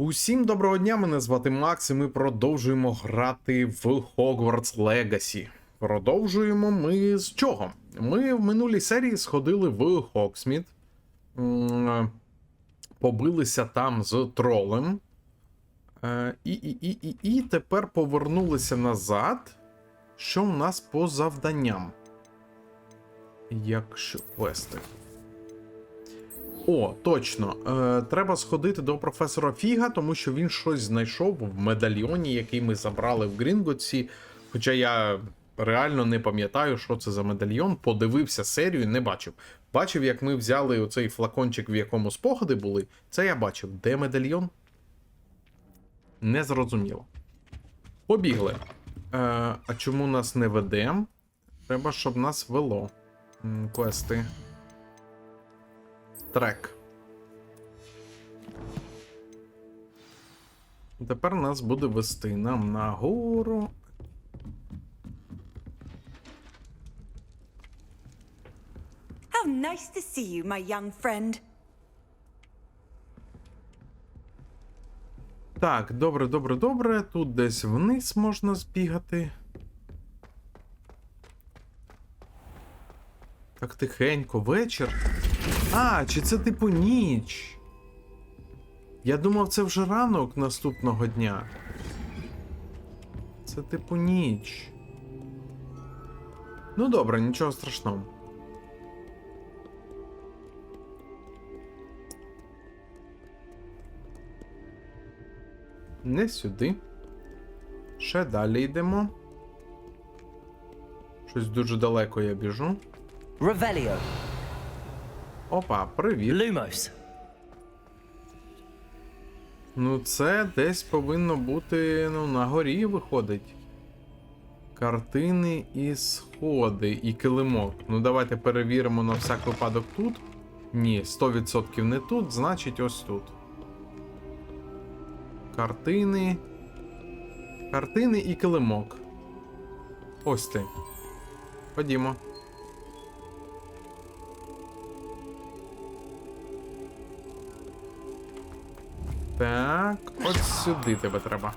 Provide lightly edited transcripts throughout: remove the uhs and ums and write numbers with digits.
Усім доброго дня, мене звати Макс, і ми продовжуємо грати в Hogwarts Legacy. Продовжуємо ми з чого? Ми в минулій серії сходили в Хогсмід, побилися там з тролем, і тепер повернулися назад. Що у нас по завданням? Якщо квести. О, точно. Треба сходити до професора Фіга, тому що він щось знайшов в медальйоні, який ми забрали в Грінготсі. Хоча я реально не пам'ятаю, що це за медальйон. Подивився серію, не бачив. Бачив, як ми взяли оцей флакончик, в якому спогади були. Це я бачив. Де медальйон? Не зрозуміло. Побігли. А чому нас не веде? Треба, щоб нас вело. Квести. Трек. Тепер нас буде вести нам нагору. How nice to see you, my young friend. Так, добре. Тут десь вниз можна збігати. Так тихенько, вечір. А, чи це типу ніч? Я думав, це вже ранок наступного дня. Це типу ніч. Ну добре, нічого страшного. Не сюди. Ще далі йдемо. Щось дуже далеко я біжу. Revelio. Опа, привіт. Lumos. Ну це десь повинно бути, на горі виходить. Картини і сходи, і килимок. Ну давайте перевіримо на всяк випадок тут. Ні, 100% не тут, значить ось тут. Картини. Картини і килимок. Ось ти. Ходімо. Так, от сюди тебе треба.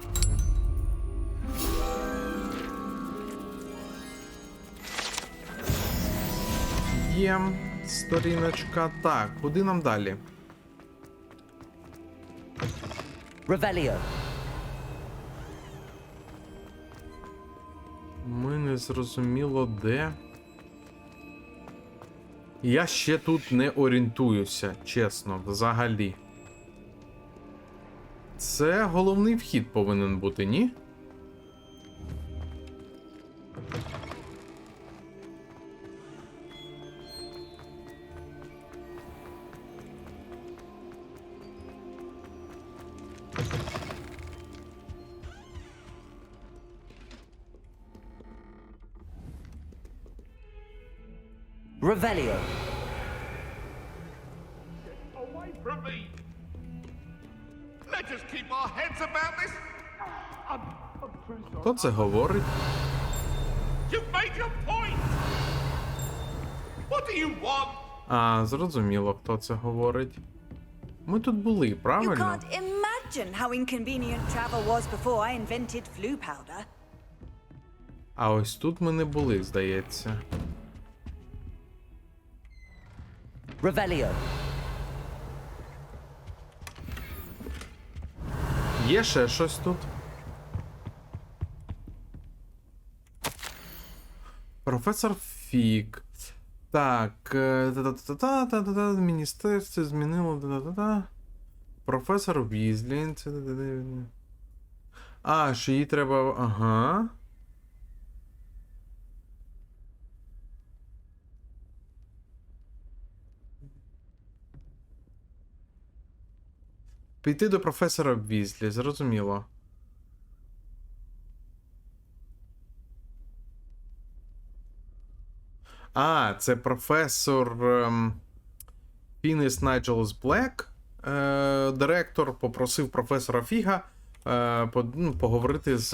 Є сторіночка. Так, куди нам далі? Revelio. Ми не зрозуміло де. Я ще тут не орієнтуюся, чесно, взагалі. Це головний вхід повинен бути, ні? Revelio. Away from me! Let us keep our heads about this. I'm pretty sorry. Хто це говорить? You've made your point. What do you want? А, зрозуміло, хто це говорить. Ми тут були, You правильно? can't imagine how inconvenient travel was before I invented flu powder. А ось тут ми не були, здається. Revelio. Є ще щось тут? Професор Фік. Так. Міністерство змінило. Професор Візлі. А, що їй треба. Ага. Піти до професора Візлі, зрозуміло. А, це професор Фініс Найджелс Блек. Директор попросив професора Фіга поговорити з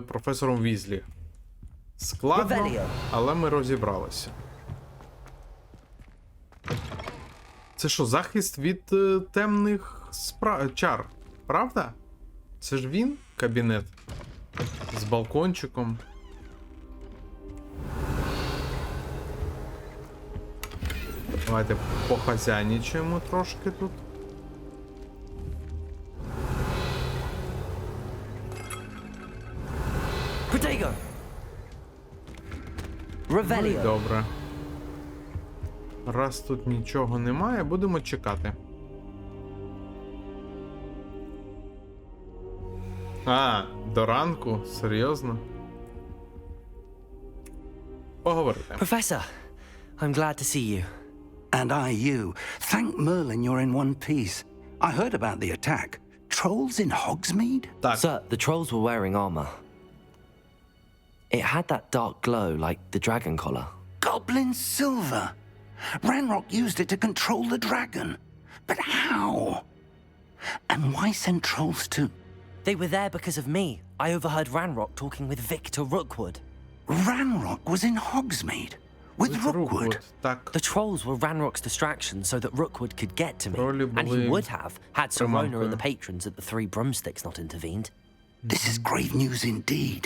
професором Візлі. Складно, але ми розібралися. Це що, захист від темних чар? правда? Це ж він, кабінет? З балкончиком. Давайте похазяйничаємо трошки тут. Protego! Ну і Revelio. добре. Раз тут нічого немає, будемо чекати. А, до ранку? Серйозно? Поговорити. Professor, I'm glad to see you. And I you. Thank Merlin you're in one piece. I heard about the attack. Trolls in Hogsmeade? Так, Sir, the trolls were wearing armor. It had that dark glow like the dragon collar. Goblin silver. Ranrock used it to control the dragon. But how? And why send trolls to... They were there because of me. I overheard Ranrock talking with Victor Rookwood. Ranrock was in Hogsmeade? With Rookwood? Так, The trolls were Ranrock's distraction so that Rookwood could get to me. Тролі And he були would have had Serona приманкою. and the patrons at the Three Broomsticks not intervened. This is grave news indeed.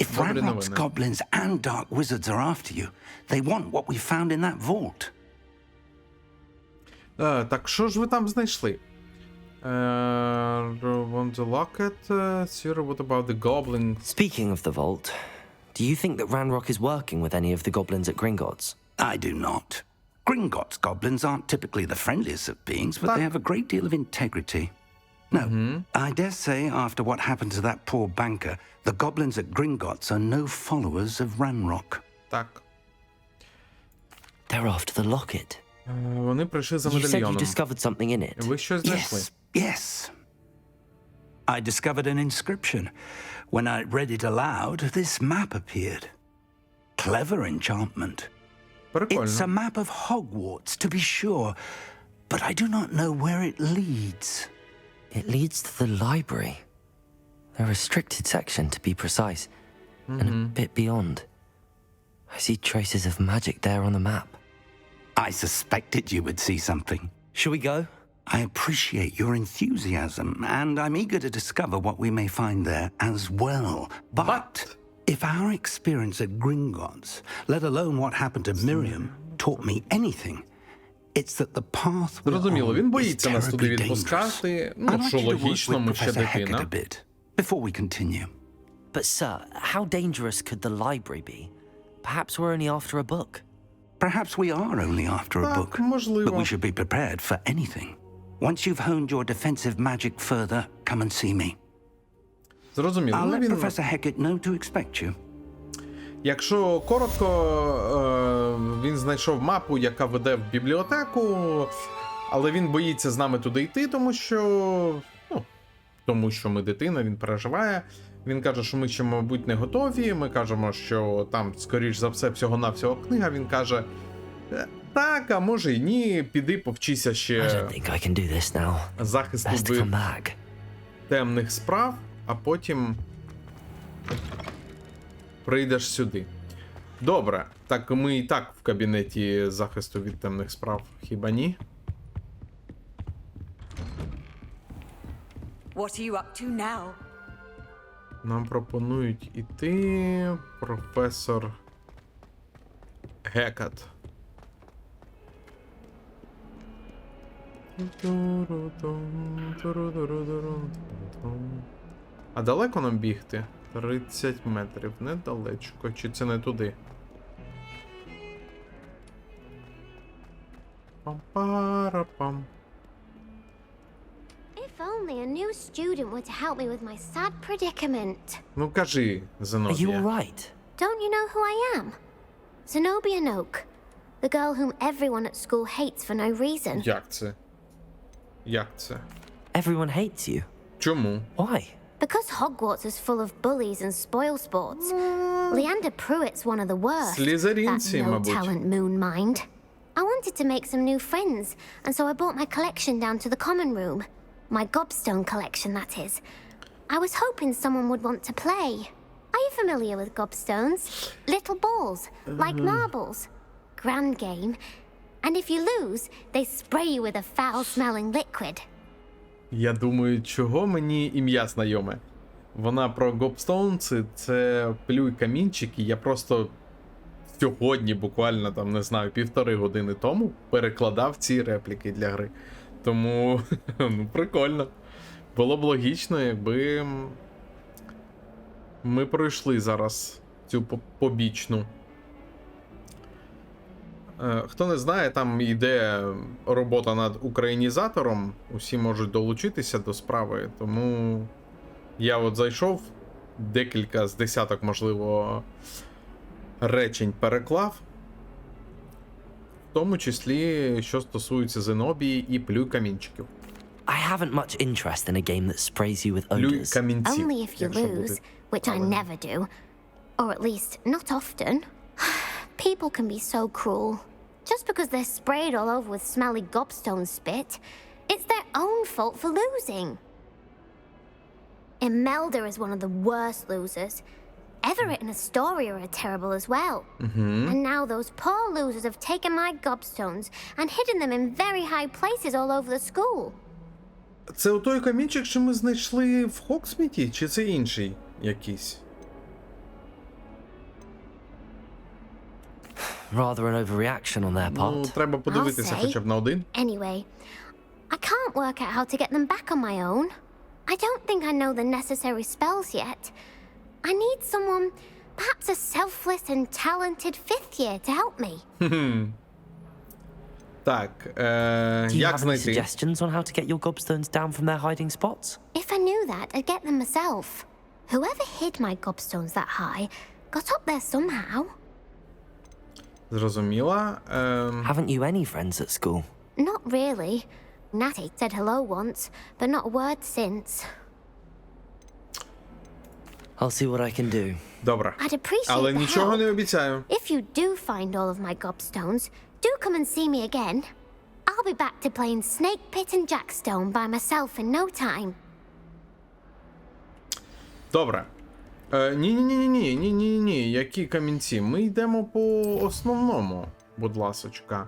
If Добрі Ranrock's новини. goblins and dark wizards are after you, they want what we found in that vault. Так, що ж ви там знайшли? Want the locket? Sir, what about the goblin? Speaking of the vault, do you think that Ranrock is working with any of the goblins at Gringotts? I do not. Gringotts goblins aren't typically the friendliest of beings, but they have a great deal of integrity. No, I dare say after what happened to that poor banker, the goblins at Gringotts are no followers of Ranrock. Так. They're after the locket. Вони прийшли за You said you медальйоном. discovered something in it. Ви щось знайшли? Yes. I discovered an inscription. When I read it aloud, this map appeared. Clever enchantment. It's a Прикольно. map of Hogwarts, to be sure, but I do not know where it leads. It leads to the library. A restricted section, to be precise, and a bit beyond. I see traces of magic there on the map. I suspected you would see something. Shall we go? I appreciate your enthusiasm, and I'm eager to discover what we may find there as well. But if our experience at Gringotts, let alone what happened to Miriam, taught me anything, it's that the path we're Зрозуміло, він on is боїться нас туди terribly dangerous. відпускати. Ну, I'd що like you to work логічно, with ми ще Professor Hecat дитина. a bit before we continue. But sir, how dangerous could the library be? Perhaps we're only after a book. Perhaps we are only after a Так, book, можливо. but we should be prepared for anything. Once you've honed your defensive magic further, come and see me. Зрозуміло. I'll Ну, let він, Professor Hecat know to expect you. якщо коротко, він знайшов мапу, яка веде в бібліотеку, але він боїться з нами туди йти, тому що ми дитина, він переживає. Він каже, що ми ще, мабуть, не готові. Ми кажемо, що там, скоріш за все, всього-навсього книга. Він каже, так, а може і ні, піди повчися I ще don't think I can do this now. захисту Best to come від back. темних справ, а потім прийдеш сюди. Добре, так ми і так в кабінеті захисту від темних справ, хіба ні? What are you up to now? Нам пропонують іти професор Гекат. А далеко нам бігти? 30 метрів. Недалечко. Чи це не туди? Пам-пара-пам. If only a new student were to help me with my sad predicament. Ну кажи, Are you all Зенобія. right? Don't you know who I am? Zenobia Noak, the girl whom everyone at school hates for no reason. Як це? Як це? Everyone hates you. Чому? Why? Because Hogwarts is full of bullies and spoilsports. Leander Pruitt's one of the worst. Слізеринці, That мабуть. no-talent moon mind. I wanted to make some new friends, and so I brought my collection down to the common room. My gobstone collection, that is. I was hoping someone would want to play. Are you familiar with gobstones? Little balls, like marbles. Grand game. And if you lose, they spray you with a foul-smelling liquid. Я думаю, чого мені ім'я знайоме. Вона про гобстоун, це плюй камінчики. Я просто сьогодні, буквально там, не знаю, 1,5 години тому перекладав ці репліки для гри. Тому, ну, прикольно. Було б логічно, якби ми пройшли зараз цю побічну. Хто не знає, там йде робота над українізатором. Усі можуть долучитися до справи, тому я от зайшов, декілька з десяток, можливо, речень переклав. В тому числі, що стосується Зенобії і плюй камінчиків. I haven't much interest in a game that sprays you with Плюй odors. камінців. Only if you якщо буде lose, which I правильно. never do. Or at least, not often. People can be so cruel. Just because they're sprayed all over with smelly gobstone spit, it's their own fault for losing. Imelda is one of the worst losers. Everett and Astoria are terrible as well. And now those poor losers have taken my gobstones and hidden them in very high places all over the school. Це у той камінчик, що ми знайшли в Хоксміті, чи це інший якийсь? Rather an overreaction on their Ну, part. треба подивитися say. хоча б на один. Anyway, I can't work out how to get them back on my own. I don't think I know the necessary spells yet. I need someone, perhaps a selfless and talented fifth year to help me. Так, Do you як have any знайти? suggestions on how to get your gobstones down from their hiding spots? If I knew that, I'd get them myself. Whoever hid my gobstones that high got up there somehow. Зрозуміла. Haven't you any friends at school? Not really. Natty said hello once, but not a word since. I'll see what I can do. Добре. I'd appreciate Але the нічого help. не обіцяю. If you do find all of my gobstones, do come and see me again. I'll be back to playing Snake Pit and Jackstone by myself in no time. Добре. Ні, які камінці? Ми йдемо по основному, будь ласочка.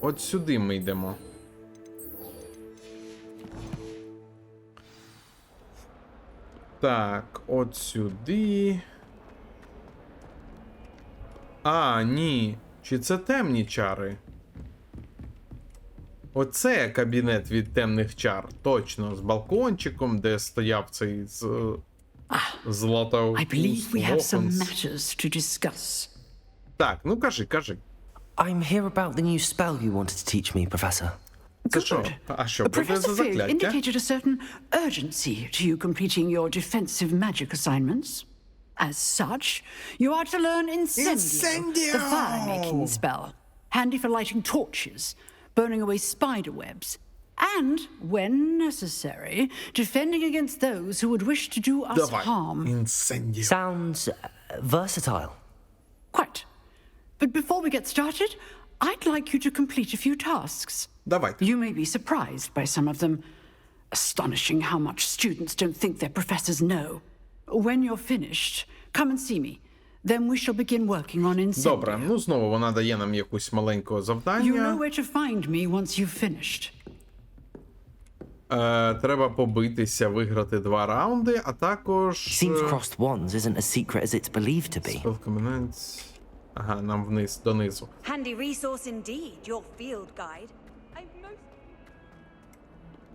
От сюди ми йдемо. Так, от сюди. А, ні. Чи це темні чари? Оце кабінет від темних чар. Точно, з балкончиком, де стояв цей ZlotuH. I believe we have some matters to discuss. Так, ну кажи. I'm here about the new spell you wanted to teach me, Professor. Це що? А що, буде Professor за Field закляття? indicated a certain urgency to you completing your defensive magic assignments. As such, you are to learn Incendio, the fire-making spell, handy for lighting torches, burning away spider webs, and, when necessary, defending against those who would wish to do us Давай. harm. Інсендіо. Sounds versatile. Quite. But before we get started, I'd like you to complete a few tasks. Давайте. You may be surprised by some of them. Astonishing how much students don't think their professors know. When you're finished, come and see me. Then we shall begin working on Incendio. Добре, ну знову вона дає нам якусь маленьке You know завдання. where to find me once you've finished. Треба побитися, виграти 2 раунди, а також... Seems crossed wands isn't as secret as it's believed to be. Спілкамінець. Ага, нам вниз, донизу. Handy resource indeed, your field guide.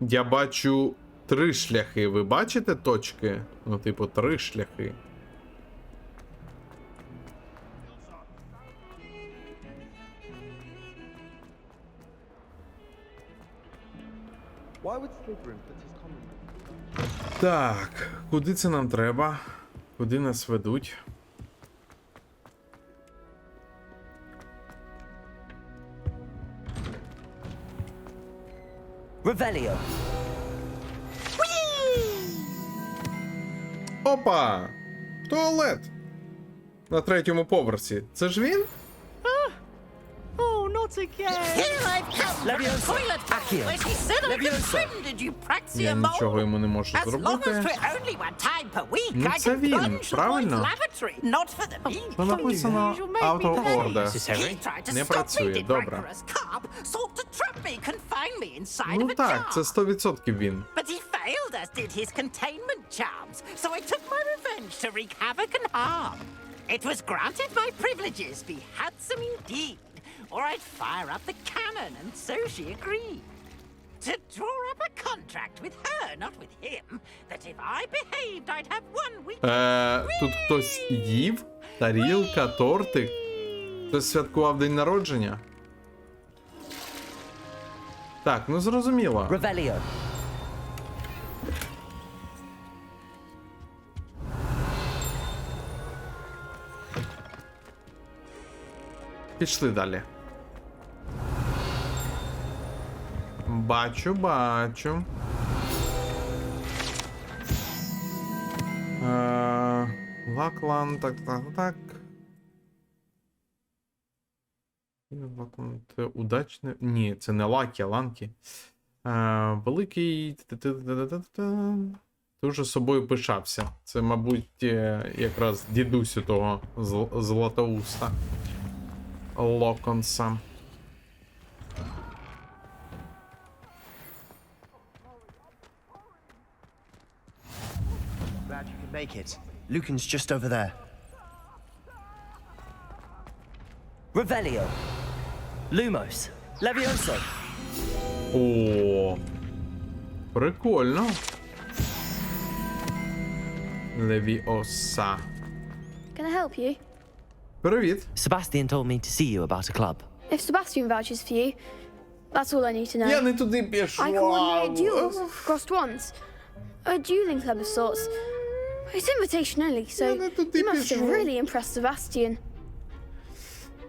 Я бачу 3 шляхи. Ви бачите точки? Ну, типу, 3 шляхи. Так, куди це нам треба? Куди нас ведуть? Revelio. Опа! Туалет! На 3-му поверсі. Це ж він? Oh, not Not again. Here I've come from the Leviosa. toilet bowl Accio. where she said I could Leviosa. swim, did you Я praxia нічого mole? йому не можу As long as зробити. we're only one time per week, Ну, I це can він, plunge the boy's правильно? lavatory, not for the mean. Що написано out of order. He tried to Не stop me, працює, did добре. rancorous carp, sought to trap me, confine me inside Ну of a так, це jar. 100% він. But he failed, as did his containment charms, so I took my revenge to wreak havoc and harm. It was granted my privileges be handsome indeed, or I'd fire up the cannon, and so she agreed. To draw up a contract with her, not with him, that if I behaved, I'd have 1 week. Тут хтось їв? Тарілка, тортик? Хтось святкував день народження? Так, ну зрозуміло. Revelio. Пішли далі. Бачу. Лаклан, так. Лаклан, це удачне. Ні, це не Лакі, а Ланкі. Великий. Дуже собою пишався. Це, мабуть, якраз дідусю того Златоуста. Локонса. Glad you could make it. Lucan's just over there. Revelio. Lumos. Levioso. О, прикольно. Левіоса. Can I help you? Привіт. Sebastian told me to see you about a club. If Sebastian vouches for you, that's all I need to know. Я не туди пішов. I coordinate duels, crossed ones. A dueling club of sorts. It's invitation only, so Я не туди you must have пішов. really impressed Sebastian.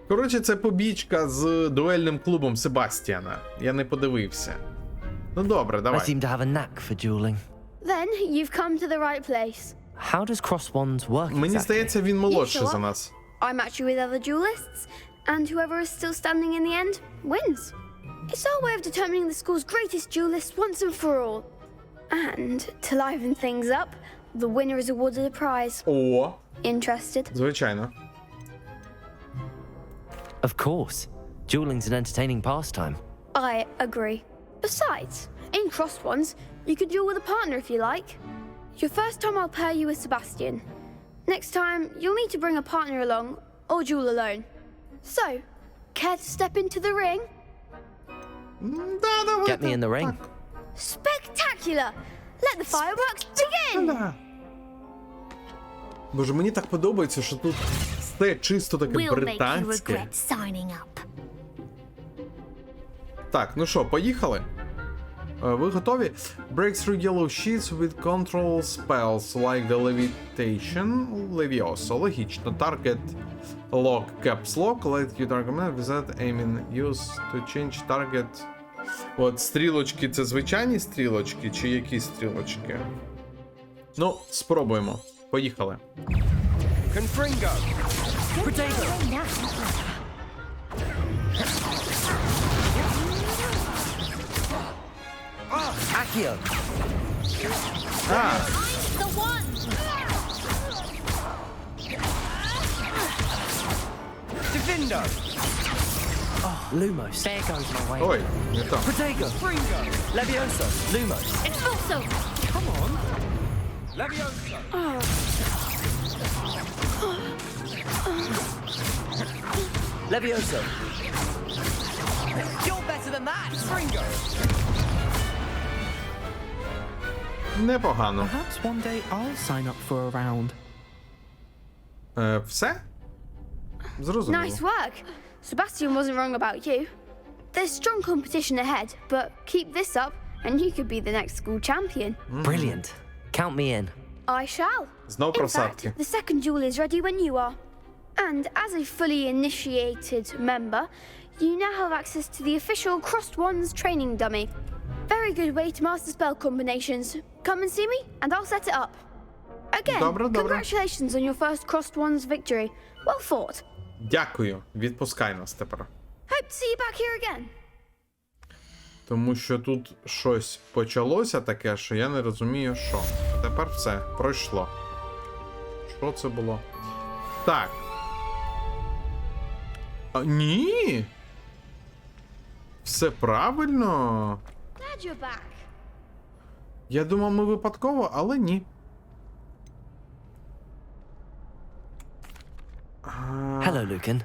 Коротше, це побічка з дуельним клубом Себастьяна. Я не подивився. Ну добре, I давай. seem to have a knack for dueling. Then you've come to the right place. How does cross wands work Мені exactly? здається, він молодший що? за нас. I match you with other duelists, and whoever is still standing in the end wins. It's our way of determining the school's greatest duelist once and for all. And to liven things up, the winner is awarded a prize. О, Interested? звичайно. Of course. Dueling's an entertaining pastime. I agree. Besides, in crossed ones, you could duel with a partner if you like. Your first time I'll pair you with Sebastian. Next time, you'll need to bring a partner along, or duel alone. So, care to step into the ring? Да, давай. Get me in the ring. Spectacular! Let the fireworks begin! Боже, мені так подобається, що тут все чисто таке We'll make you британське. regret signing up. Так, ну що, поїхали? Ви готові? Break through yellow sheets with control spells like the levitation, Levioso. Логічно. Target lock, caps lock, let you target without aiming. Use to change target. От стрілочки, це звичайні стрілочки чи які стрілочки? Ну, спробуємо. Поїхали. Confringo. Accio. А, The one! Divindo. Lumos. There goes my way. ой, не так. Protego. Fringo. Levioso. Lumos. Expulso! Come on. Leviosa. Levioso. You're better than that. Fringo. Непогано. Perhaps one day I'll sign up for a round. Все? Зрозуміло. Nice work! Sebastian wasn't wrong about you. There's strong competition ahead, but keep this up and you could be the next school champion. Brilliant. Count me in. I shall. Знов In просадки. fact, the second duel is ready when you are. And as a fully initiated member, you now have access to the official Crossed Wands training dummy. Very good way to master spell combinations. Come and see me, and I'll set it up. Again, Добре. congratulations on your first Crossed Wands victory. Well fought. Дякую. Відпускай нас тепер. Hope to see you back here again. Тому що тут щось почалося таке, що я не розумію, що. А тепер все, пройшло. Що це було? Так. А, ні! Все правильно. Glad you're back. Я думав, ми випадково, але ні. Hello, Lucan.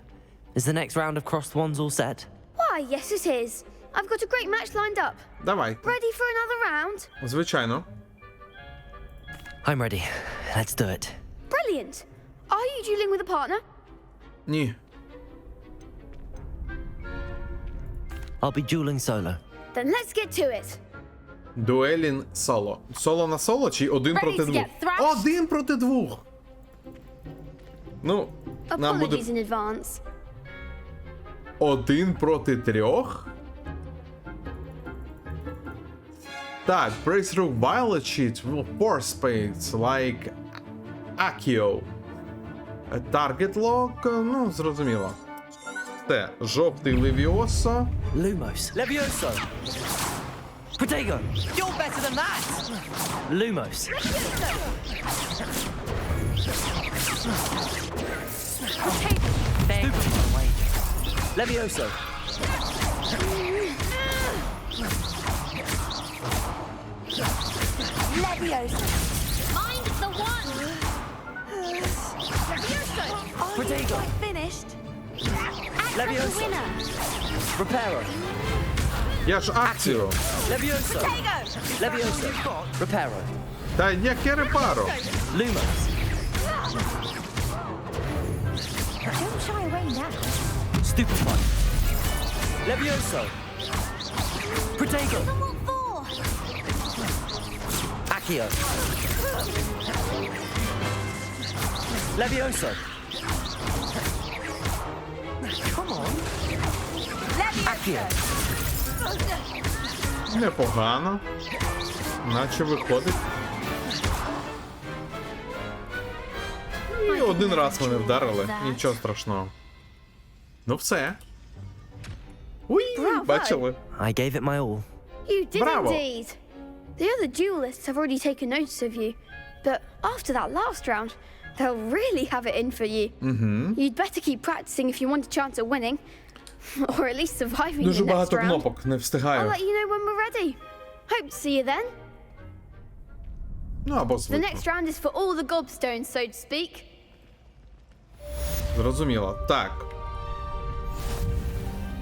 Is the next round of crossed wands all set? Why, yes it is. I've got a great match lined up. Давайте. Ready for another round? Звичайно. I'm ready. Let's do it. Brilliant. Are you dueling with a partner? Ні. I'll be dueling solo. Then let's get to it. Дуелін соло. Соло на соло чи один Ready проти to двох? get thrashed? Один проти двох. Ну, нам буде Apologies in advance. один проти трьох. Так, break through violet sheets will force space like Accio. Target lock, ну, зрозуміло. Це жовтий Левіосо. Lumos. Levioso! Protego. You're better than that! Lumos. Levioso! Leviosa. Mind the one. Leviosa. Protego. Finished. Leviosa! Winner. Reparo! Я ж акцію. Levioso! Levioso! Reparo. Та яке репаро? Lumos. Don't shy away now. Stupefy. Levioso! Protego. What for? Accio. Levioso! Come on. Accio. Непогано. Наче виходить. І один раз мене вдарили. Нічого страшного. Ну все. Уй, Браво. бачили? I gave it my all. You did Bravo. indeed. The other duelists have already taken notice of you, but after that last round, they'll really have it in for you. You'd better keep practicing if you want a chance at winning, or at least surviving Дуже the next багато round. кнопок, не I'll встигаю. let you know when we're ready. Hope to see you then. Ну або The звикну. next round is for all the gobstones, so to speak. Зрозуміло. Так.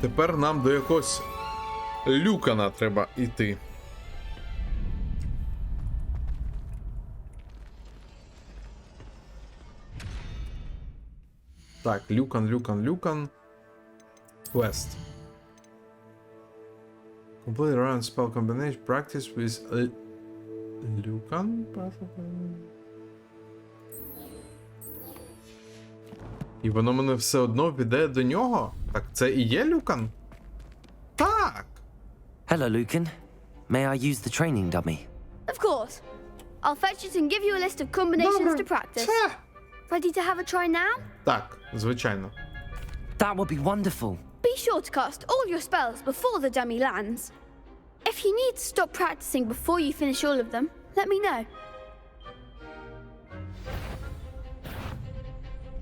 Тепер нам до якогось Люкана треба йти. Так, Люкан. Quest. Complete run spell combination practice with Люкан. І воно мене все одно піде до нього? Так це і є Люкан? Так! Hello, Lucan. May I use the training dummy? Of course. I'll fetch it and give you a list of combinations to practice. Це. Ready to have a try now? Так, звичайно. That would be wonderful. Be sure to cast all your spells before the dummy lands. If you need to stop practicing before you finish all of them, let me know.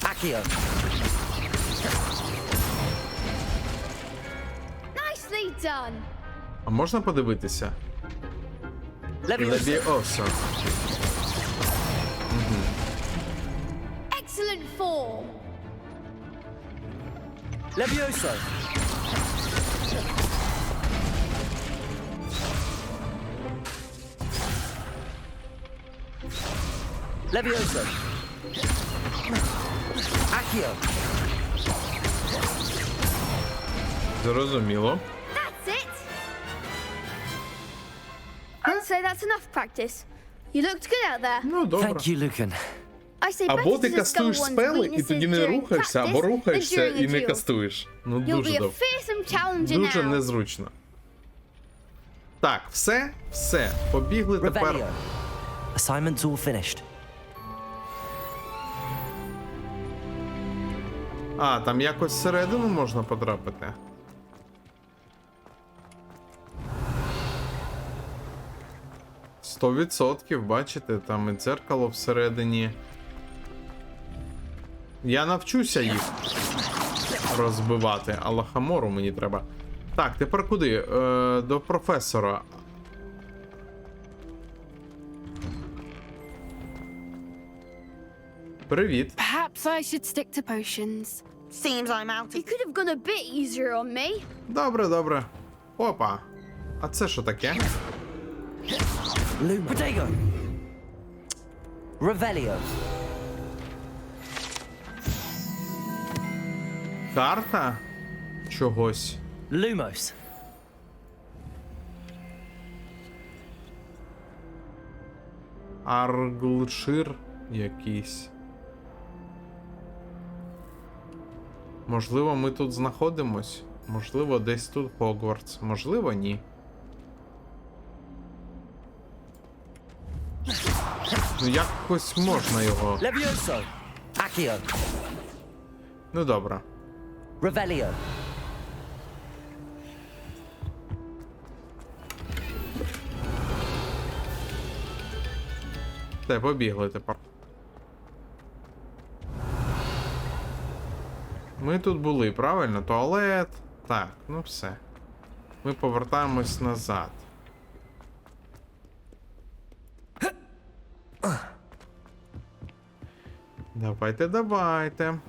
Accio. Nicely done. А можна подивитися? Levioso! Левіосо. Excellent form. Levioso! Levioso! Accio. Зрозуміло. That's it. I'd say that's enough practice. You looked good out there. Ну, добре. Thank you, Lucan. I say Або better ти to discover кастуєш one's спели, і weaknesses тоді не during рухаєшся, або practice than рухаєшся during і a не duel. кастуєш. Ну, You'll дуже be a добре. fearsome challenger Дуже now. незручно. Так, все. Побігли тепер. Revelio. Assignments all finished. А, там якось всередину можна потрапити. 100%, бачите, там і дзеркало всередині. Я навчуся їх розбивати, а лахамору мені треба. Так, тепер куди? До професора. Привіт. Perhaps I should stick to potions. Seems I'm out You of... could have gone a bit easier on me. Добре, добре. Опа. А це що таке? Protego! Revelio! Карта? Чогось. Lumos! Арглшир якийсь. Можливо, ми тут знаходимось. Можливо, десь тут Хогвартс. Можливо, ні. Ну, якось можна його. Levioso! Accio! Ну, добре. Revelio! Те, побігли тепер. Ми тут були, правильно? Туалет. Так, ну все. Ми повертаємось назад. Давайте, давайте.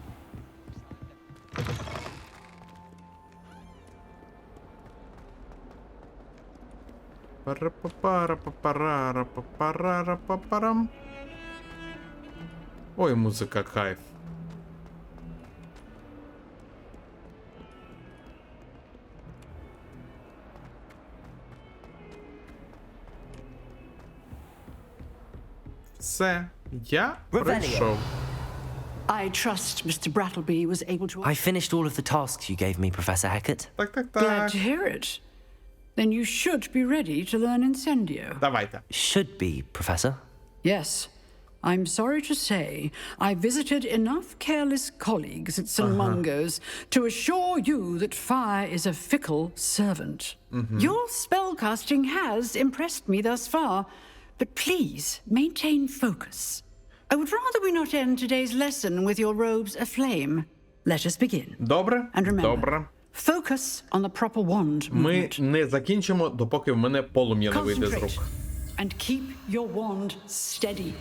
Пара-па-пара-па-пара-па-пара-па-парам. Ой, музика, кайф. Все, я прийшов. I trust Mr. Brattleby was able to... I finished all of the tasks you gave me, Professor Hecat. Так, так, Glad так. to hear it. Then you should be ready to learn Incendio. Давайте. Should be, Professor. Yes. I'm sorry to say, I visited enough careless colleagues at St. Mungo's to assure you that fire is a fickle servant. Your spellcasting has impressed me thus far, but please maintain focus. I would rather we not end today's lesson with your robes aflame. Let us begin. Добре? And remember, Добре. focus on the proper wand Ми movement. не закінчимо, допоки в мене полум'я не вийде з рук. Concentrate and keep your wand steady.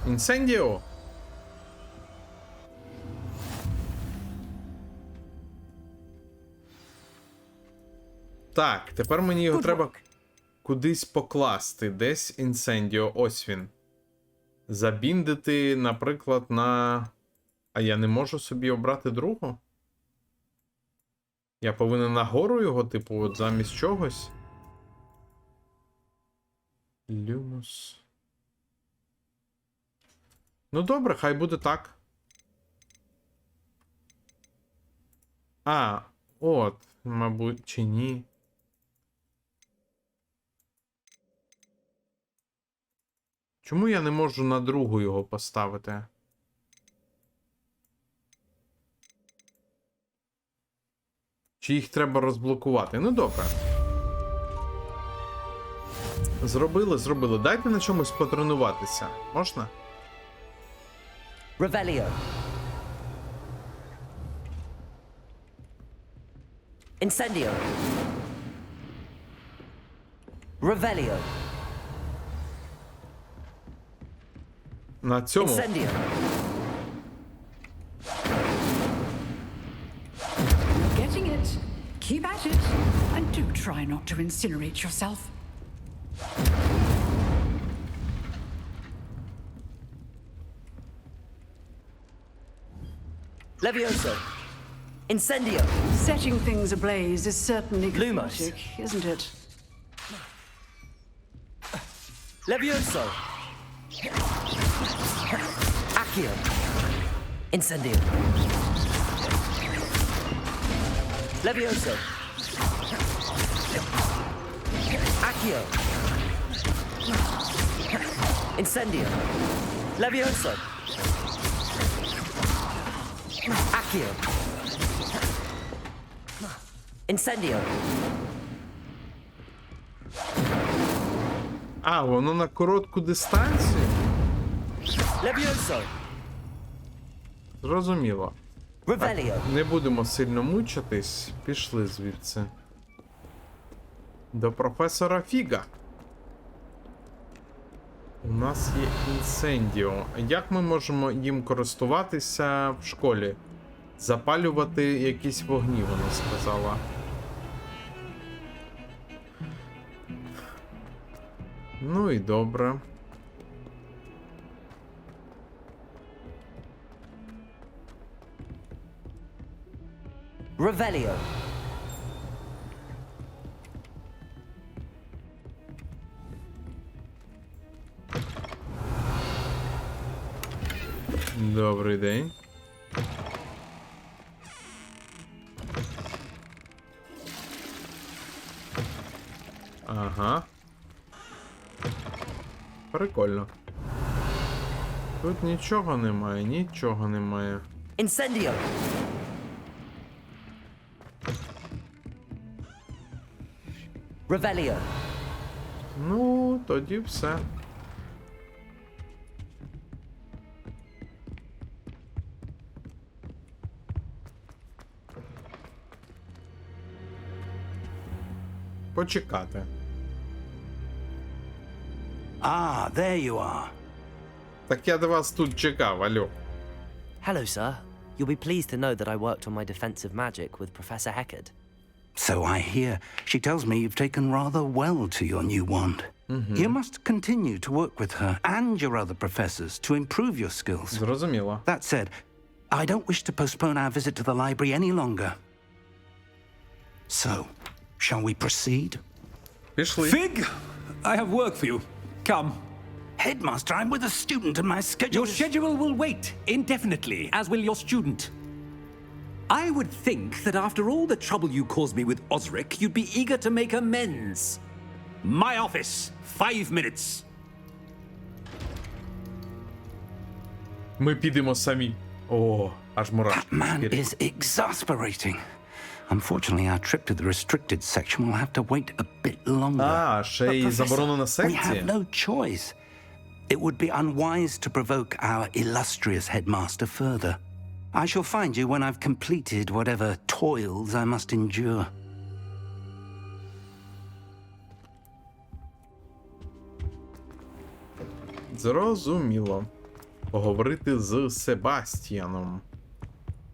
Інсендіо! Так, тепер мені його Good треба work. кудись покласти. Десь інсендіо. Ось він. Забіндити, наприклад, на... А я не можу собі обрати другу? Я повинен нагору його, типу, от замість чогось? Люмус. Ну добре, хай буде так. А, от, мабуть, чи ні. Чому я не можу на другу його поставити? Чи їх треба розблокувати? Ну добре. Зробили. Дайте на чомусь потренуватися. Можна? Revelio. Incendio. Revelio. На цьому. Incendio. Getting it. Keep at it. And do try not to incinerate yourself. Levioso. Incendio. Setting things ablaze is certainly Lumos. cathartic, isn't it? Levioso. Accio. Incendio. Levioso. Accio. Incendio. Levioso. Accio. Incendio. А, воно на коротку дистанцію? Levioso. Зрозуміло. Revelio. Не будемо сильно мучитись. Пішли звідси. До професора Фіга. У нас є інсендіо. Як ми можемо їм користуватися в школі? Запалювати якісь вогні, вона сказала. Ну і добре. Revelio. Добрий день. Ага. Прикольно. Тут нічого немає, нічого немає. Incendio. Revelio. Ну, тоді все. Почекати. Ah, there you are. Так я до вас тут чекав, алло. Hello, sir. You'll be pleased to know that I worked on my defensive magic with Professor Heckard. So I hear. She tells me you've taken rather well to your new wand. You must continue to work with her and your other professors to improve your skills. Зрозуміло. That said, I don't wish to postpone our visit to the library any longer. So, shall we proceed? Пішли. Fig, I have work for you. Come. Headmaster, I'm with a student and my schedule Your schedule will wait indefinitely, as will your student. I would think that after all the trouble you caused me with Osric, you'd be eager to make amends. My office, 5 minutes. Ми підемо самі. О, аж мурашки. That man is exasperating. Unfortunately, our trip to the restricted section will have to wait a bit longer. А, ще й But, Professor, заборонена we секція. have no choice. It would be unwise to provoke our illustrious headmaster further. I shall find you when I've completed whatever toils I must endure. Зрозуміло. Поговорити з Себастьяном.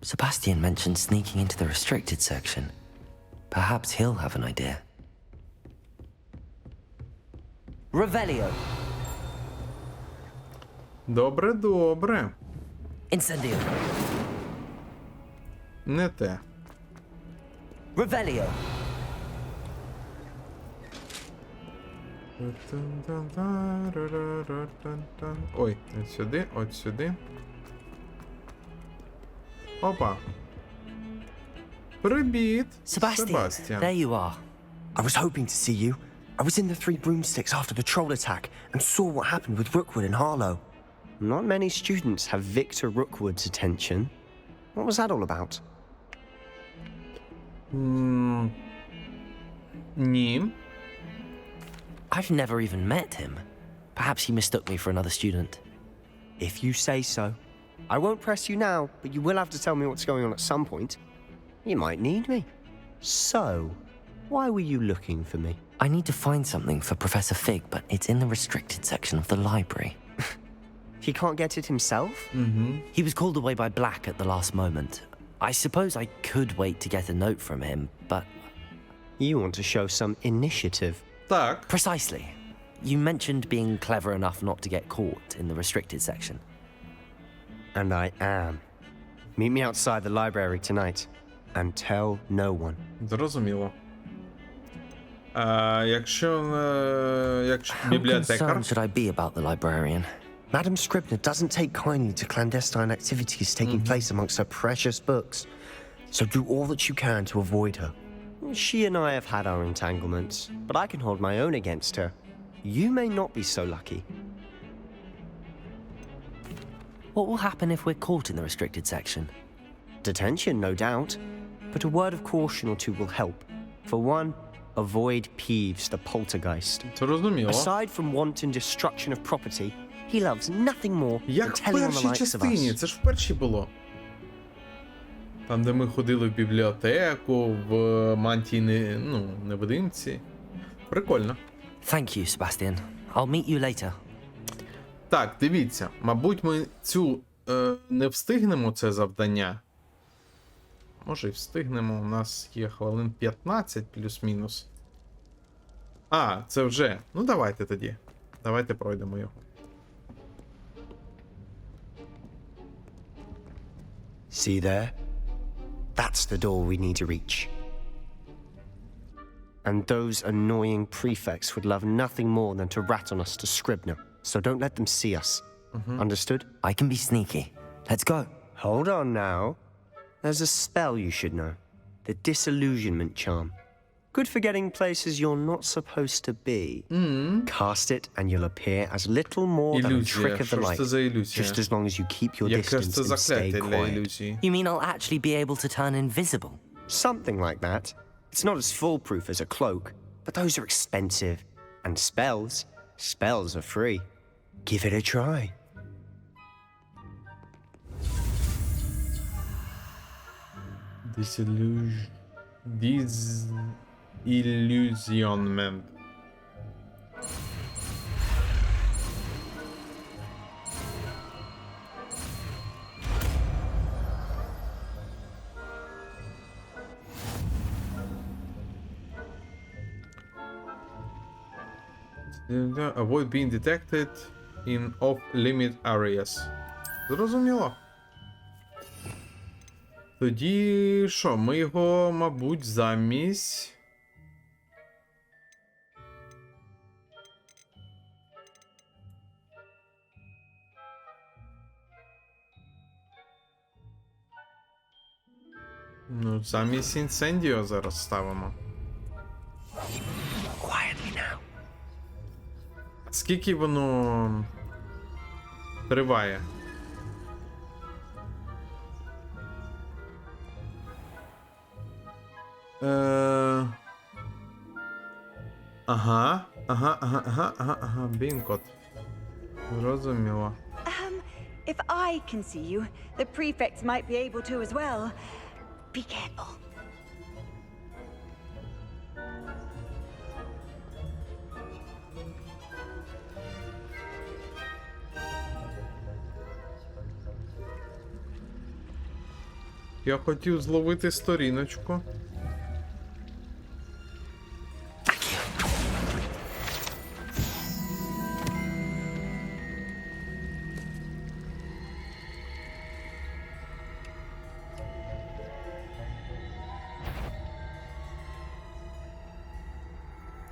Sebastian mentioned sneaking into the restricted section. Perhaps he'll have an idea. Revelio. Добре, добре. Incendio. Не те. Revelio. Ой, от сюди, от сюди. Опа. Привіт, Sebastian, there you are. I was hoping to see you. I was in the Three Broomsticks after the troll attack and saw what happened with Rookwood and Harlow. Not many students have Victor Rookwood's attention. What was that all about? Ні. I've never even met him. Perhaps he mistook me for another student. If you say so. I won't press you now, but you will have to tell me what's going on at some point. You might need me. So, why were you looking for me? I need to find something for Professor Fig, but it's in the restricted section of the library. He can't get it himself? He was called away by Black at the last moment. I suppose I could wait to get a note from him, but... You want to show some initiative. Так. Precisely. You mentioned being clever enough not to get caught in the restricted section. And I am. Meet me outside the library tonight. And tell no one. Зрозуміло. Якщо How бібліотекар... concerned should I be about the librarian? Madam Scribner doesn't take kindly to clandestine activities taking place amongst her precious books. So do all that you can to avoid her. She and I have had our entanglements, but I can hold my own against her. You may not be so lucky. What will happen if we're caught in the restricted section? Detention, no doubt. but a word of caution or two will help. For one, avoid Peeves, the poltergeist. Зрозуміло. Aside from wanton destruction of property, he loves nothing more than Як в telling on the першій likes of частині, us. це ж в першій було. Там, де ми ходили в бібліотеку, в мантії невидимці. Прикольно. Thank you, Sebastian. I'll meet you later. Так, дивіться, мабуть, ми не встигнемо це завдання. Може і встигнемо, у нас є хвилин 15 плюс-мінус. А, це вже. Ну давайте тоді. Давайте пройдемо його. See there? That's the door we need to reach. And those annoying prefects would love nothing more than to rat on us to Scribner, so don't let them see us. Understood? I can be sneaky. Let's go. Hold on now. There's a spell you should know. The Disillusionment Charm. Good for getting places you're not supposed to be. Cast it and you'll appear as little more than a trick of the light. Just as long as you keep your distance and stay quiet. You mean I'll actually be able to turn invisible? Something like that. It's not as foolproof as a cloak, but those are expensive. And spells are free. Give it a try. Disillusionment. Avoid being detected in off-limit areas. Зрозуміло. Тоді що, ми його, мабуть, замість... Ну, замість інсендіо зараз ставимо. Quietly now. Скільки воно триває? Ага, бінкот. Зрозуміло. If I can see you, the prefects might be able to as well. Be careful. Я хотів зловити сторіночку.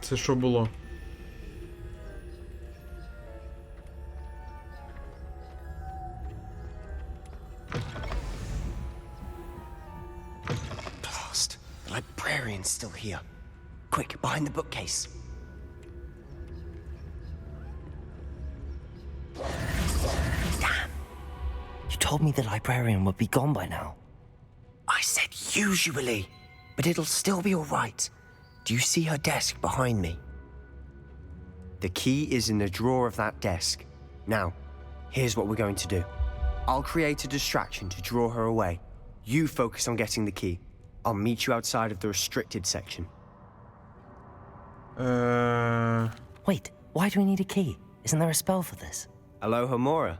Це що було? Blast. The librarian's still here. Quick, behind the bookcase. Damn. You told me the librarian would be gone by now. I said usually, but it'll still be all right. Do you see her desk behind me? The key is in the drawer of that desk. Now, here's what we're going to do. I'll create a distraction to draw her away. You focus on getting the key. I'll meet you outside of the restricted section. Wait, why do we need a key? Isn't there a spell for this? Alohomora.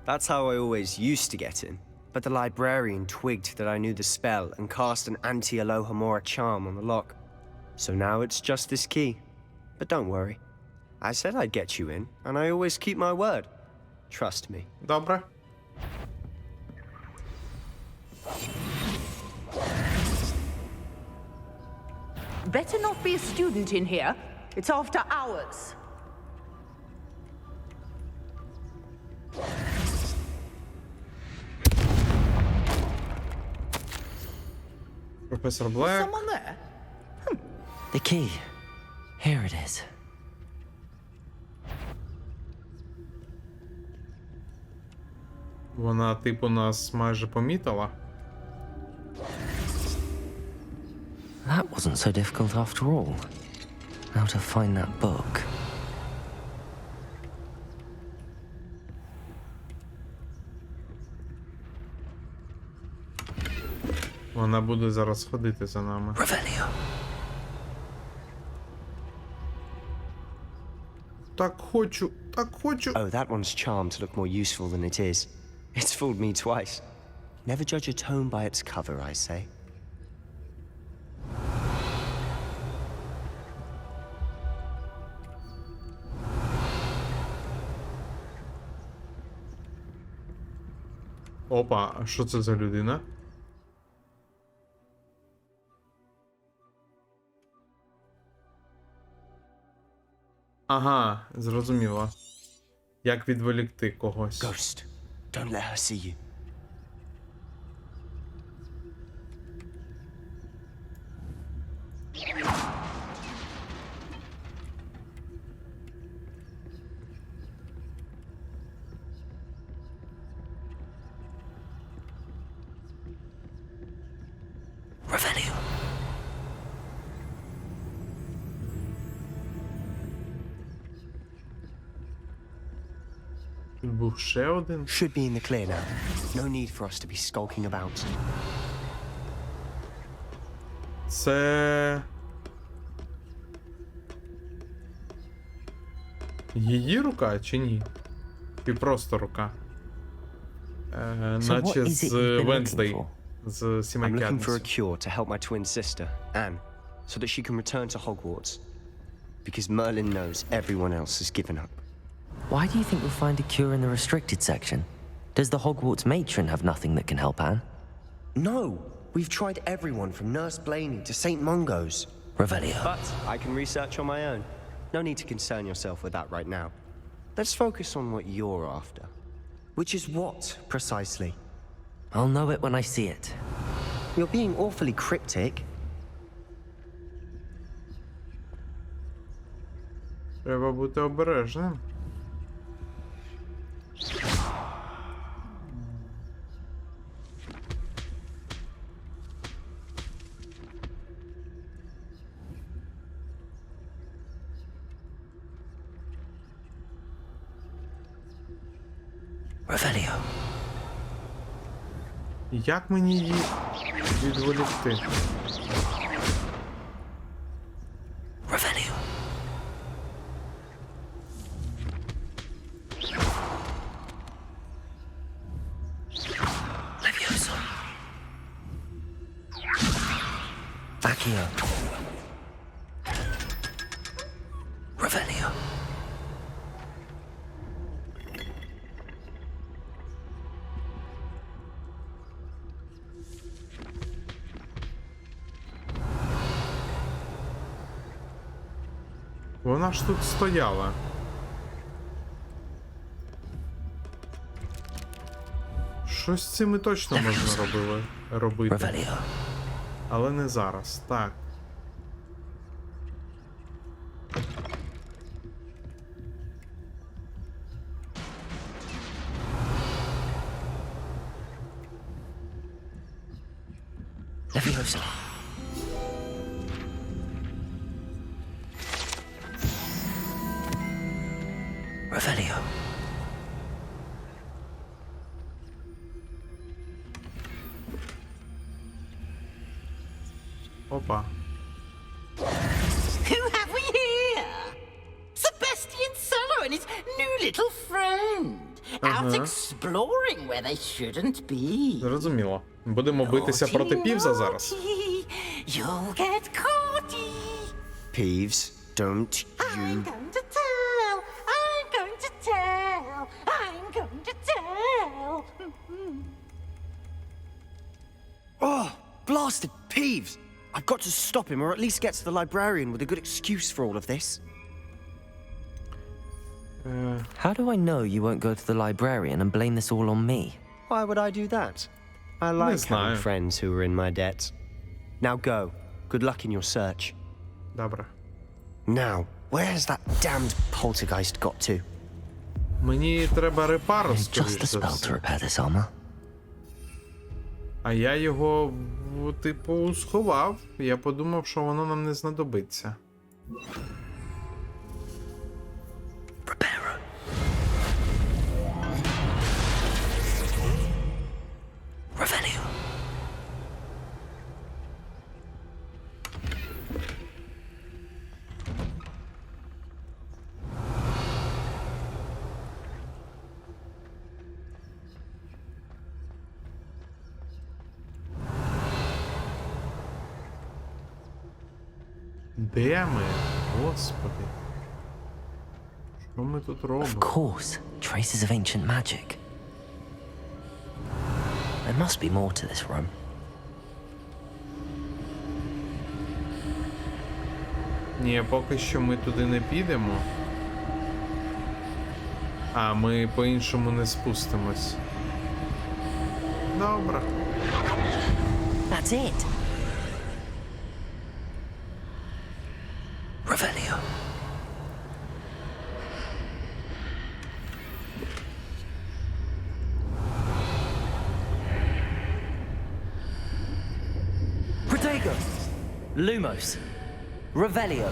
That's how I always used to get in. But the librarian twigged that I knew the spell and cast an anti-Alohomora charm on the lock. So now it's just this key. But don't worry. I said I'd get you in, and I always keep my word. Trust me. Добре. Better not be a student in here. It's after hours. Professor Black. Someone there? The key. Here it is. Вона, типу, нас майже помітила. that wasn't so difficult after all. How to find that book. Вона буде зараз ходити за нами. Revelio. Так хочу, так хочу. Oh, that one's charmed to look more useful than it is. It's fooled me twice. Never judge a tome by its cover, I say. Опа, а що це за людина? Ага, зрозуміло. Як відволікти когось. Ghost, don't let her see you. Revelio. Тут був ще один. Should be in the clear now. No need for us to be skulking about. Це... Її рука чи ні? Чи просто рука? Наче what is it з you've been looking Венздей. for? З I'm Сімейки looking for a Адамсів. cure to help my twin sister, Anne, so that she can return to Hogwarts. Because Merlin knows everyone else has given up. Why do you think we'll find a cure in the restricted section? Does the Hogwarts matron have nothing that can help Anne? No! We've tried everyone from Nurse Blaney to St. Mungo's. Revelio. But I can research on my own. No need to concern yourself with that right now. Let's focus on what you're after. Which is what, precisely? I'll know it when I see it. You're being awfully cryptic. Треба бути обережним. Revelio. Як мені її відволікти? Revelio. Levioso. Accio. Revelio. Вона ж тут стояла. Щось з цим і точно можна робити. Revelio. Але не зараз. Так. Levioso. Revelio. Опа. Who have we here? Sebastian Solo and his new little friend. Out exploring where they shouldn't be. Зрозуміло. Будемо битися проти Півза зараз. Naughty, you'll get caught. Peeves, don't I'm you... going to tell. I'm going to tell. I'm going to tell. Oh, blasted Peeves! I've got to stop him, or at least get to the librarian with a good excuse for all of this. How do I know you won't go to the librarian and blame this all on me? Why would I do that? I like having знаю. friends who are in my debt. Now go. Good luck in your search. Добре. Now, where's that damned poltergeist got to? Мені треба репару, Just скоріш the за spell to все. repair this armor. А я його, типу, сховав. Я подумав, що воно нам не знадобиться. Revelio. Де ми? Господи. Що ми тут робимо? Of course, traces of ancient magic. There must be more to this room. Ні, поки що ми туди не підемо. А, ми по-іншому не спустимось. Добре. That's it. Revelio. Protego. Lumos. Revelio.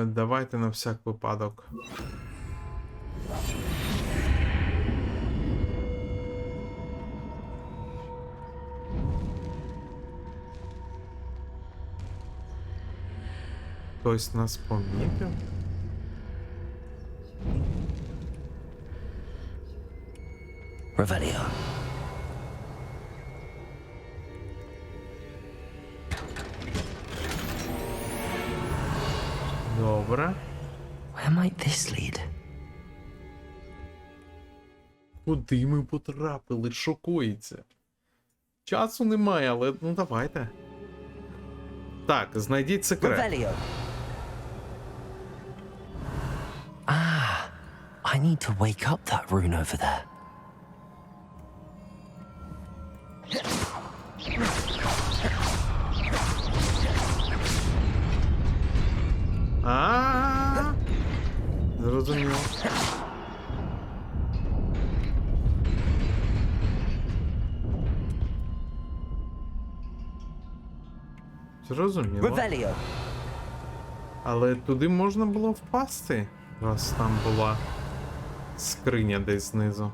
Давайте на всяк випадок. Хтось нас помітив? Revelio. Добре. Where might this lead? Куди ми потрапили? Шокується. Часу немає, але ну давайте. Так, знайдіть секрет. Revelio. I need to wake up that rune over there. Зрозуміло. Зрозуміло. Revelio. Але туди можна було впасти, раз там була скриня десь знизу.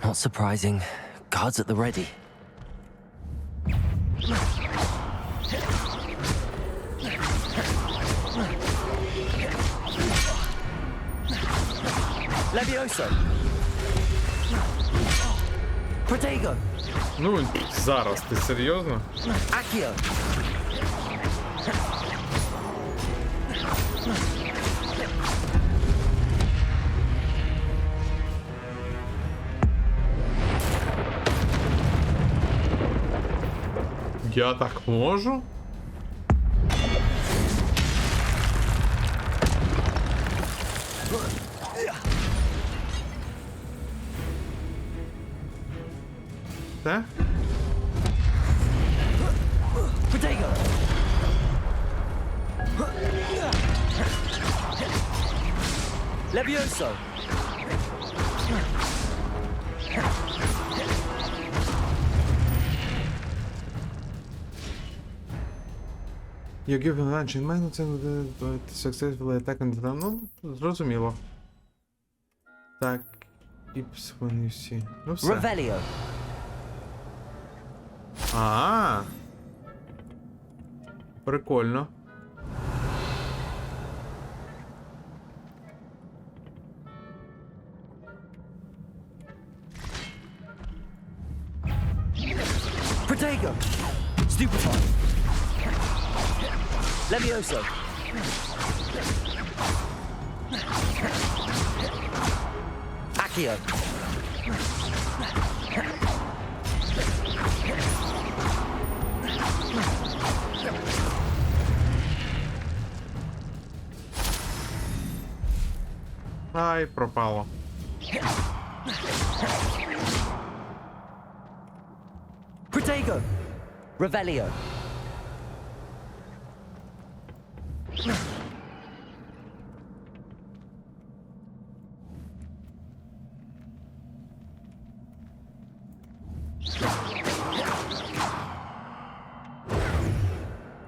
Not surprising. Guards at the ready. Levioso. Protego. Ну, зараз, ти серйозно? Accio. Я так можу? Те? Protego. Levioso. You give an action man successfully attack on the... Ну, зрозуміло. Так, і вони всі. Ну все. Revelio. Прикольно. Protego. Stupefy. Levioso. Accio. Ай, пропало. Protego. Revelio.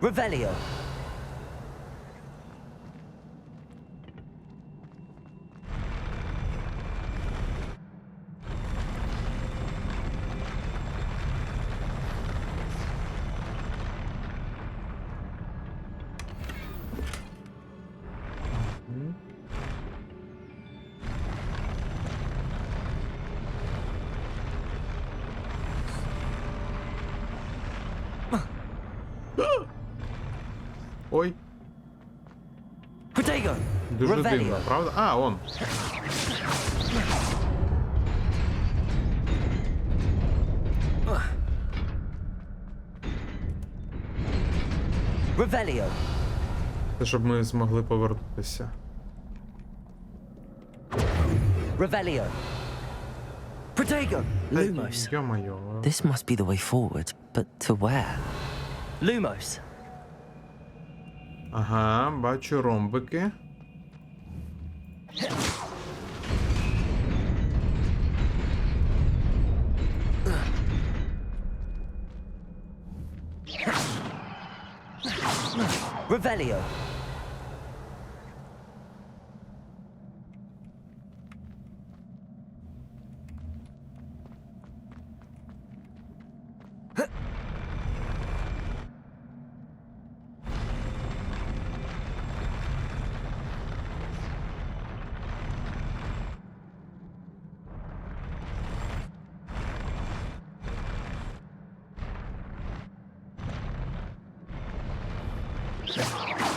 Revelio. Ой. Protego. Дуже дивно, правда? А, он. Revelio. Це щоб ми змогли повернутися. Revelio. Protego. Lumos. Йо-моє. This must be the way forward, but to where? Lumos. Ага, бачу ромбики. Revelio.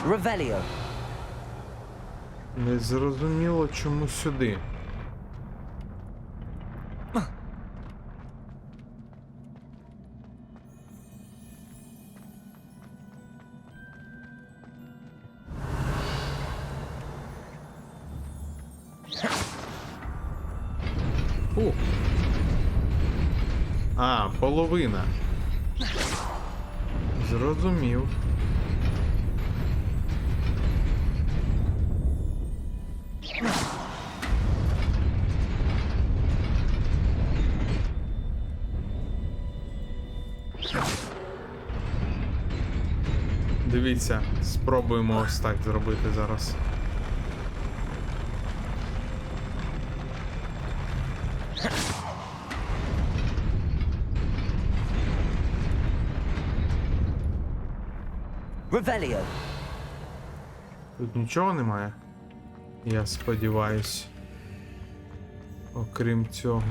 Revelio. Не зрозуміло, чому сюди. Фу. А, половина. Зрозумів. Дивіться, спробуємо ось так зробити зараз. Revelio. Тут нічого немає? Я сподіваюсь. Окрім цього.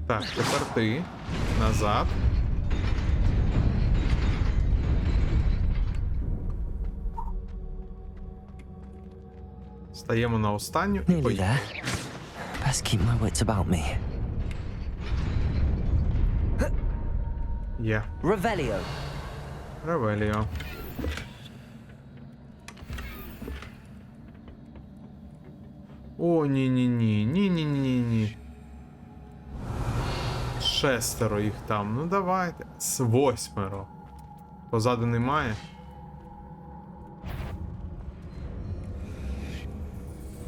Так, тепер ти. Назад. Стаємо на останню і Nearly поїхали. there. Best keep my wits about me. Є. Revelio. Ревеліо. О, ні-ні-ні. Ні-ні-ні-ні. 6 їх там. Ну давайте. 8. Позаду немає.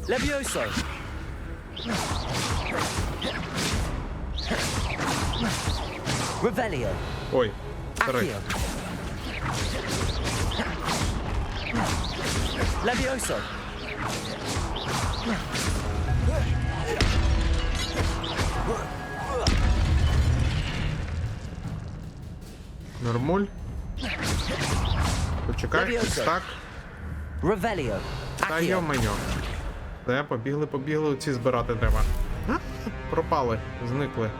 Levioso. Revelio. Ой, 3. Accio. Levioso. Нормуль. Почекай, ось так. Revelio. Та йо-меньо. Де, побігли, оці збирати треба. А? Пропали, зникли.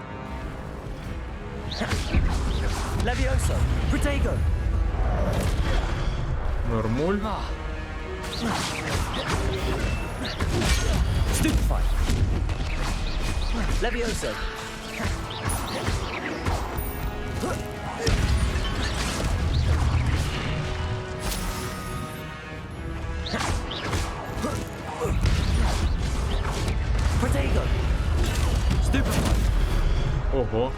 Levioso. Protego. Нормуль. Stupefy. Levioso. Protego. Stupefy. Ого.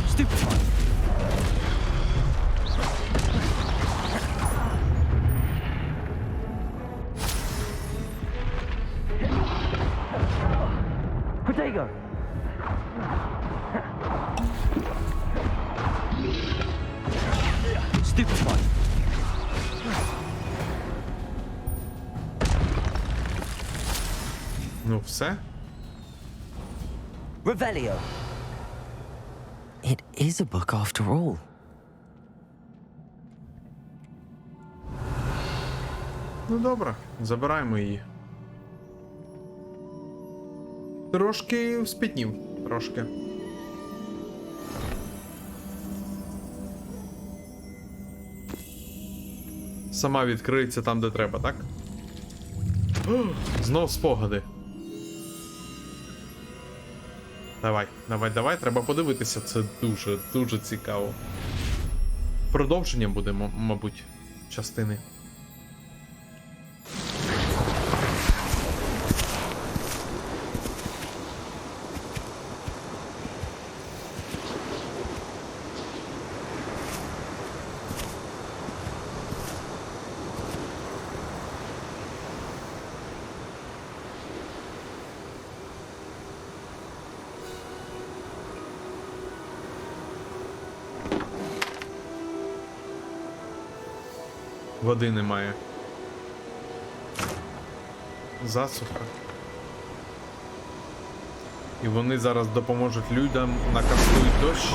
Stupefy. Protego! Stupefy! Ну, все. Revelio! It is a book after all. Ну, добре, забираємо її. Трошки спітнів. Трошки. Сама відкриється там, де треба, так? О, знов спогади. Давай, давай, давай, треба подивитися, це дуже, дуже цікаво. Продовження буде, мабуть, частини. Води немає. Засуха. І вони зараз допоможуть людям, накастують дощ.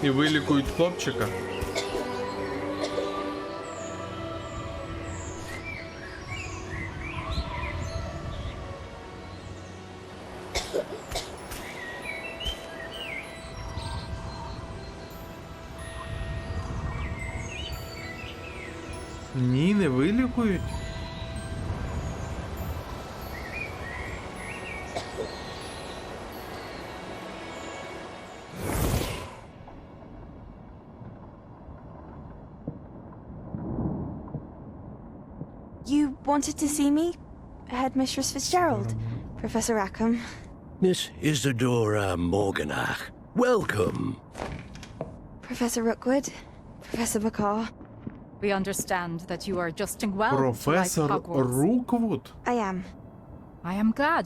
І вилікують хлопчика. Ні, не вилікують. You wanted to see me? Headmistress Fitzgerald? Professor Rackham? Miss Isadora Morganach, welcome. Professor Rookwood? Professor Bakar? We understand that you are adjusting well to life Professor at Hogwarts. Rookwood? I am. I am glad.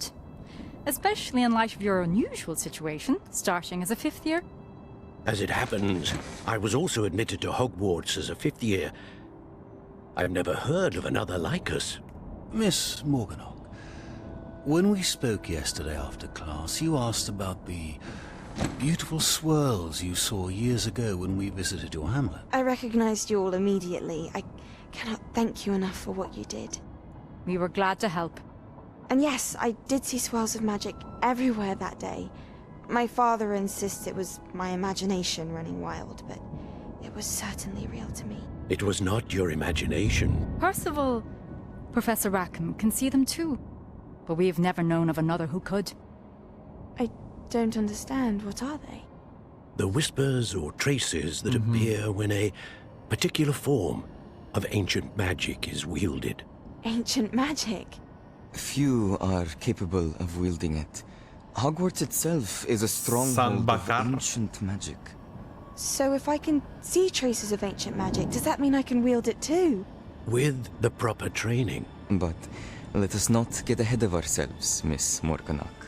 Especially in light of your unusual situation, starting as a fifth year. As it happens, I was also admitted to Hogwarts as a fifth year. I've never heard of another like us. Miss Morganach, when we spoke yesterday after class, you asked about the beautiful swirls you saw years ago when we visited your hamlet. I recognized you all immediately. I cannot thank you enough for what you did. We were glad to help. And yes, I did see swirls of magic everywhere that day. My father insists it was my imagination running wild, but it was certainly real to me. It was not your imagination. Percival, Professor Rackham can see them too. But we have never known of another who could. I don't understand. What are they? The whispers or traces that appear when a particular form of ancient magic is wielded. Ancient magic? Few are capable of wielding it. Hogwarts itself is a stronghold of ancient magic. So if I can see traces of ancient magic, does that mean I can wield it too? With the proper training. But let us not get ahead of ourselves, Miss Morganach.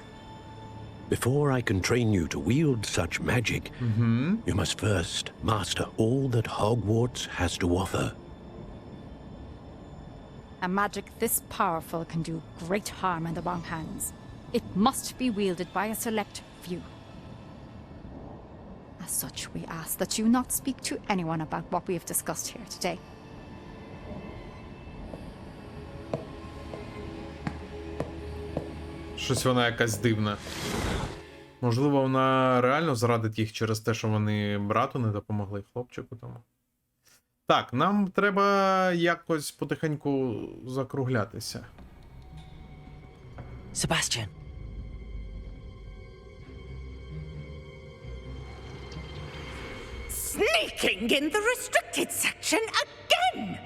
Before I can train you to wield such magic, you must first master all that Hogwarts has to offer. A magic this powerful can do great harm in the wrong hands. It must be wielded by a select few. As such, we ask that you not speak to anyone about what we have discussed here today. Щось вона якась дивна. Можливо, вона реально зрадить їх через те, що вони брату не допомогли, хлопчику тому. Так, нам треба якось потихеньку закруглятися. Sebastian. Sneaking in the restricted section again!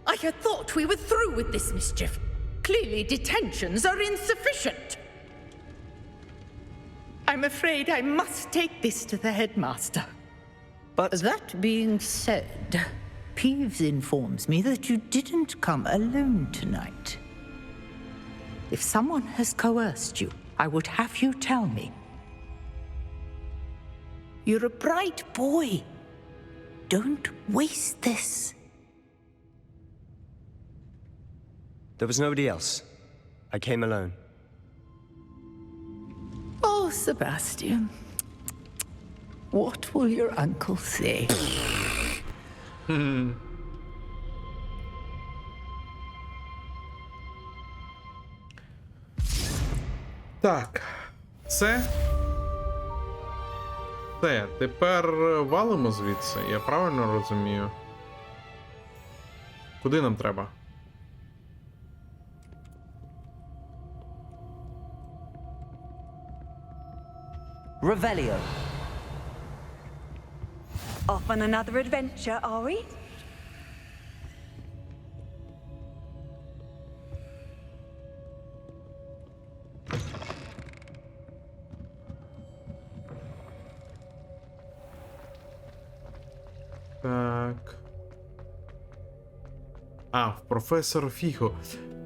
I had thought we were through with this mischief. Clearly detentions are insufficient. I'm afraid I must take this to the headmaster. But that being said, Peeves informs me that you didn't come alone tonight. If someone has coerced you, I would have you tell me. You're a bright boy. Don't waste this. There was nobody else. I came alone. Oh, Sebastian. What will your uncle say? Так. Все. Все. Тепер валимо звідси, я правильно розумію? Куди нам треба? Revelio. Off on another adventure, are we? Так. В професор Фіго.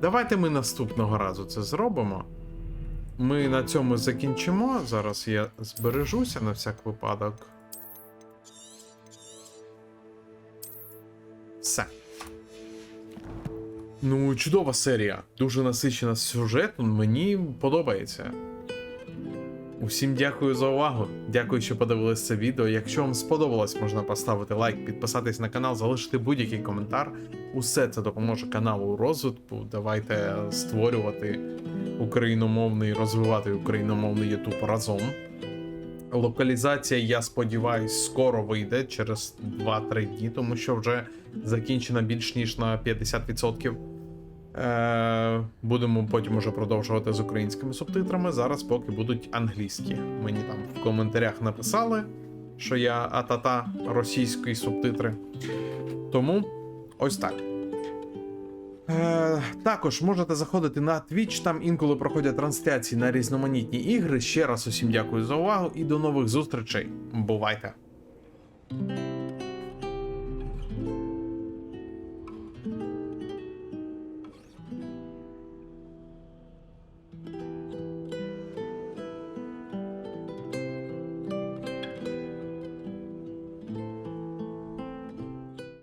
Давайте ми наступного разу це зробимо. Ми на цьому закінчимо. Зараз я збережуся на всяк випадок. Все. Ну, чудова серія. Дуже насичена сюжетом. Мені подобається. Усім дякую за увагу. Дякую, що подивилися це відео. Якщо вам сподобалось, можна поставити лайк, підписатись на канал, залишити будь-який коментар. Усе це допоможе каналу у розвитку. Давайте створювати україномовний, розвивати україномовний YouTube разом. Локалізація, я сподіваюсь, скоро вийде, через 2-3 дні, тому що вже закінчена більш ніж на 50%. Будемо потім уже продовжувати з українськими субтитрами. Зараз поки будуть англійські. Мені там в коментарях написали, що я атата російські субтитри. Тому ось так. Також можете заходити на Twitch, там інколи проходять трансляції на різноманітні ігри. Ще раз усім дякую за увагу і до нових зустрічей. Бувайте!